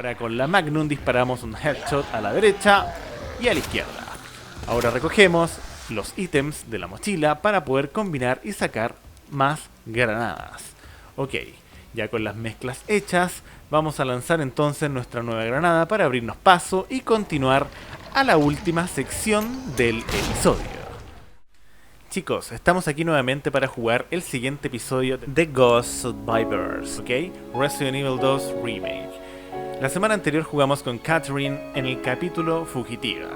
Ahora con la Magnum disparamos un headshot a la derecha y a la izquierda. Ahora recogemos los ítems de la mochila para poder combinar y sacar más granadas. Ok, ya con las mezclas hechas, vamos a lanzar entonces nuestra nueva granada para abrirnos paso y continuar a la última sección del episodio. Chicos, estamos aquí nuevamente para jugar el siguiente episodio de Ghost Survivors, ¿ok? Resident Evil 2 Remake. La semana anterior jugamos con Catherine en el capítulo Fugitiva.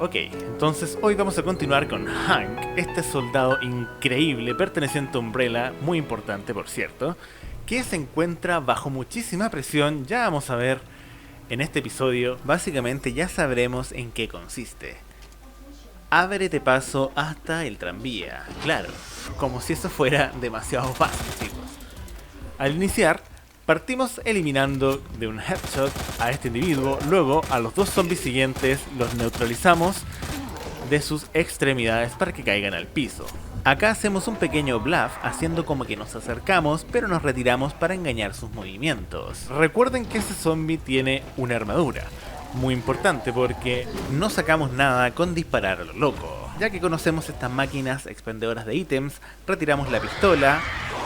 Ok, entonces hoy vamos a continuar con Hank, este soldado increíble perteneciente a Umbrella, muy importante por cierto, que se encuentra bajo muchísima presión. Ya vamos a ver en este episodio, básicamente ya sabremos en qué consiste. Ábrete paso hasta el tranvía, claro, como si eso fuera demasiado fácil, chicos. Al iniciar, partimos eliminando de un headshot a este individuo, luego a los dos zombies siguientes los neutralizamos de sus extremidades para que caigan al piso. Acá hacemos un pequeño bluff haciendo como que nos acercamos, pero nos retiramos para engañar sus movimientos. Recuerden que ese zombie tiene una armadura, muy importante porque no sacamos nada con disparar a lo loco. Ya que conocemos estas máquinas expendedoras de ítems, retiramos la pistola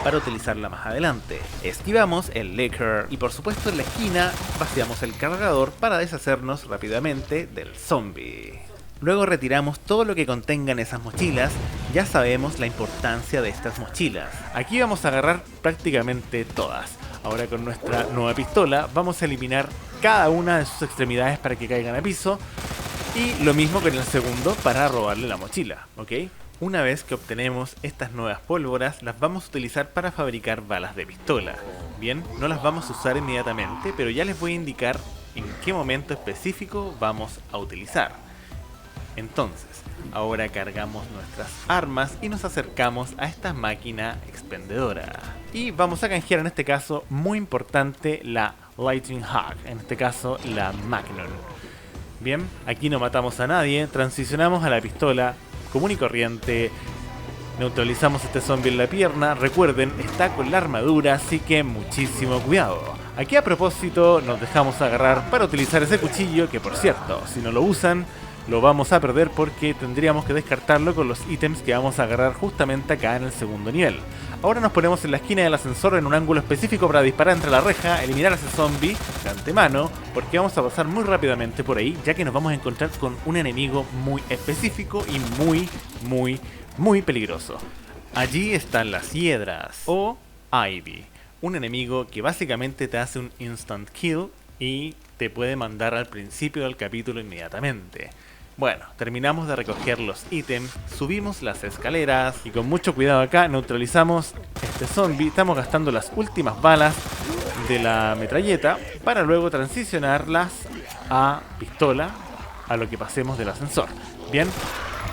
para utilizarla más adelante. Esquivamos el Licker y por supuesto en la esquina vaciamos el cargador para deshacernos rápidamente del zombie. Luego retiramos todo lo que contengan esas mochilas. Ya sabemos la importancia de estas mochilas. Aquí vamos a agarrar prácticamente todas. Ahora con nuestra nueva pistola vamos a eliminar cada una de sus extremidades para que caigan a piso. Y lo mismo con el segundo para robarle la mochila, ¿ok? Una vez que obtenemos estas nuevas pólvoras, las vamos a utilizar para fabricar balas de pistola. Bien, no las vamos a usar inmediatamente, pero ya les voy a indicar en qué momento específico vamos a utilizar. Entonces, ahora cargamos nuestras armas y nos acercamos a esta máquina expendedora. Y vamos a canjear en este caso, muy importante, la Lightning Hawk, en este caso la Magnum. Bien, aquí no matamos a nadie, transicionamos a la pistola común y corriente, neutralizamos a este zombie en la pierna. Recuerden, está con la armadura, así que muchísimo cuidado. Aquí a propósito nos dejamos agarrar para utilizar ese cuchillo, que por cierto, si no lo usan, lo vamos a perder porque tendríamos que descartarlo con los ítems que vamos a agarrar justamente acá en el segundo nivel. Ahora nos ponemos en la esquina del ascensor en un ángulo específico para disparar entre la reja, eliminar a ese zombie de antemano, porque vamos a pasar muy rápidamente por ahí, ya que nos vamos a encontrar con un enemigo muy específico y muy peligroso. Allí están las hiedras, o Ivy, un enemigo que básicamente te hace un instant kill y te puede mandar al principio del capítulo inmediatamente. Bueno, terminamos de recoger los ítems, subimos las escaleras y con mucho cuidado acá neutralizamos este zombie. Estamos gastando las últimas balas de la metralleta para luego transicionarlas a pistola a lo que pasemos del ascensor. Bien,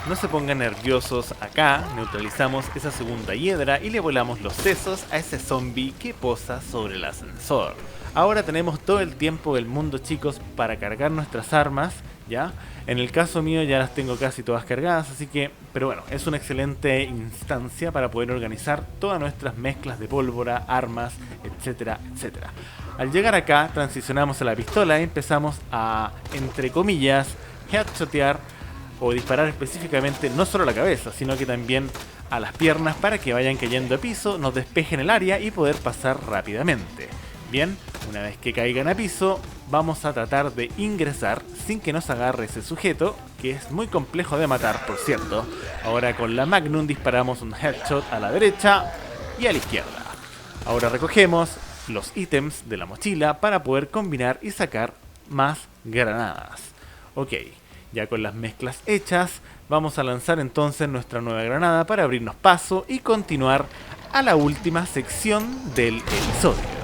no se pongan nerviosos acá, neutralizamos esa segunda hiedra y le volamos los sesos a ese zombie que posa sobre el ascensor. Ahora tenemos todo el tiempo del mundo, chicos, para cargar nuestras armas, ¿ya? En el caso mío ya las tengo casi todas cargadas, así que... Pero bueno, es una excelente instancia para poder organizar todas nuestras mezclas de pólvora, armas, etcétera, etcétera. Al llegar acá, transicionamos a la pistola y empezamos a, entre comillas, headshotear o disparar específicamente no solo a la cabeza, sino que también a las piernas para que vayan cayendo a piso, nos despejen el área y poder pasar rápidamente. Bien, una vez que caigan a piso, vamos a tratar de ingresar sin que nos agarre ese sujeto, que es muy complejo de matar, por cierto. Ahora con la Magnum disparamos un headshot a la derecha y a la izquierda. Ahora recogemos los ítems de la mochila para poder combinar y sacar más granadas. Ok, ya con las mezclas hechas, vamos a lanzar entonces nuestra nueva granada para abrirnos paso y continuar a la última sección del episodio.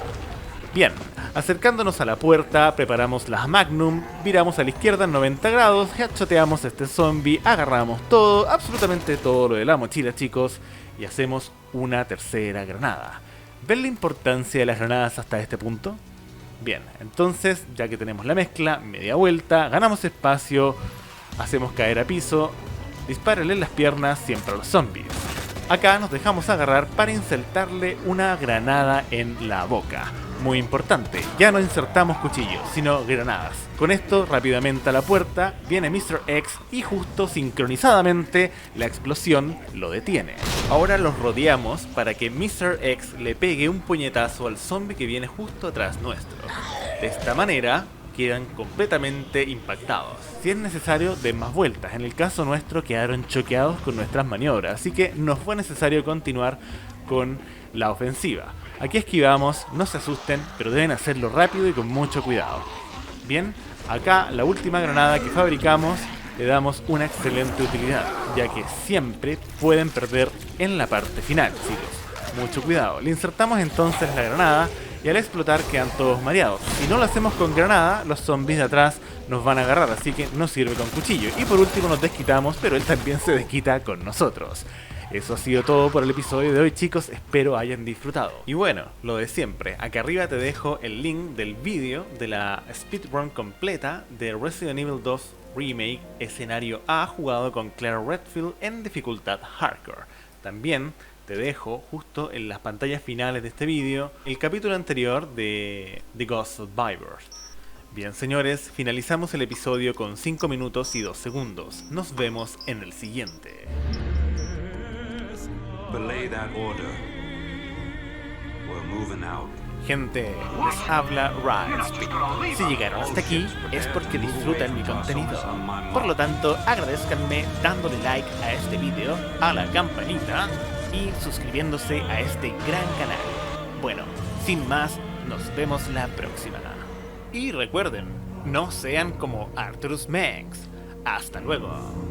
Bien, acercándonos a la puerta, preparamos las Magnum, viramos a la izquierda en 90 grados, headshoteamos a este zombie, agarramos todo, absolutamente todo lo de la mochila, chicos, y hacemos una tercera granada. ¿Ven la importancia de las granadas hasta este punto? Bien, entonces, ya que tenemos la mezcla, media vuelta, ganamos espacio, hacemos caer a piso, dispárenle en las piernas siempre a los zombies. Acá nos dejamos agarrar para insertarle una granada en la boca. Muy importante, ya no insertamos cuchillos, sino granadas. Con esto, rápidamente a la puerta, viene Mr. X y justo sincronizadamente la explosión lo detiene. Ahora los rodeamos para que Mr. X le pegue un puñetazo al zombie que viene justo atrás nuestro. De esta manera, quedan completamente impactados. Si es necesario, den más vueltas. En el caso nuestro quedaron choqueados con nuestras maniobras, así que no fue necesario continuar con la ofensiva. Aquí esquivamos, no se asusten, pero deben hacerlo rápido y con mucho cuidado. Bien, acá la última granada que fabricamos le damos una excelente utilidad, ya que siempre pueden perder en la parte final, chicos. Mucho cuidado. Le insertamos entonces la granada y al explotar quedan todos mareados. Si no lo hacemos con granada, los zombies de atrás nos van a agarrar, así que no sirve con cuchillo. Y por último nos desquitamos, pero él también se desquita con nosotros. Eso ha sido todo por el episodio de hoy, chicos, espero hayan disfrutado. Y bueno, lo de siempre, acá arriba te dejo el link del vídeo de la speedrun completa de Resident Evil 2 Remake escenario A jugado con Claire Redfield en dificultad Hardcore. También te dejo justo en las pantallas finales de este vídeo el capítulo anterior de The Ghost Survivors. Bien señores, finalizamos el episodio con 5 minutos y 2 segundos. Nos vemos en el siguiente. Belay that order. We're moving out. Gente, les habla Ryan. Si llegaron hasta aquí es porque disfrutan mi contenido. Por lo tanto, agradezcanme dándole like a este video, a la campanita y suscribiéndose a este gran canal. Bueno, sin más, nos vemos la próxima. Y recuerden, no sean como Arturus Mengs. Hasta luego.